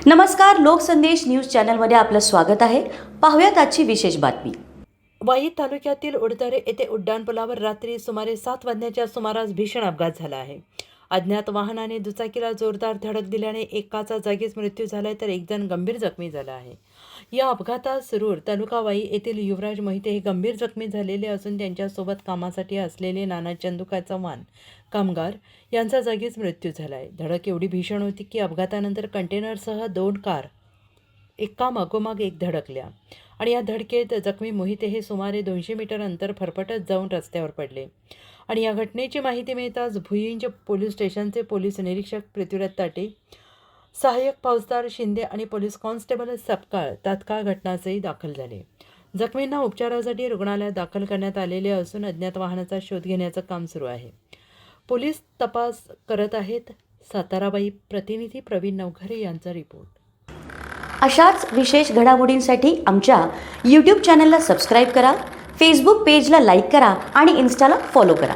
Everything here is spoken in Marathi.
नमस्कार, लोकसंदेश न्यूज चॅनलमध्ये आपलं स्वागत आहे. पाहूयात आजची विशेष बातमी. वाई तालुक्यातील उडतरे येथे उड्डाणपुलावर रात्री सुमारे 7 वाजण्याच्या सुमारास भीषण अपघात झाला आहे. अज्ञात वाहनाने दुचाकीला जोरदार धडक दिल्याने एकाचा जागीच मृत्यू झालाय तर एक जण गंभीर जखमी झाला आहे. या अपघातात शिरूर तालुका वाई येथील युवराज मोहिते हे गंभीर जखमी झालेले असून त्यांच्यासोबत कामासाठी असलेले नाना चंदुका चव्हाण कामगार यांचा जागीच मृत्यू झालाय. धडक एवढी भीषण होती की अपघातानंतर कंटेनरसह 2 कार एका मागोमाग एक धडकल्या आणि या धडकेत जखमी मोहिते हे सुमारे 200 मीटर अंतर फरफटत जाऊन रस्त्यावर पडले. आणि या घटनेची माहिती मिळताच भुईंज पोलीस स्टेशनचे पोलीस निरीक्षक पृथ्वीराज ताटे, सहाय्यक फौजदार शिंदे आणि पोलीस कॉन्स्टेबल सपकाळ तात्काळ घटनास्थळी दाखल झाले. जखमींना उपचारासाठी रुग्णालयात दाखल करण्यात आलेले असून अज्ञात वाहनाचा शोध घेण्याचं काम सुरू आहे. पोलीस तपास करत आहेत. साताराबाई प्रतिनिधी प्रवीण नवघरे यांचा रिपोर्ट. अशाच विशेष घडामोडींसाठी आमच्या यूट्यूब चॅनलला सबस्क्राईब करा, फेसबुक पेजला लाईक करा आणि इन्स्टाला फॉलो करा.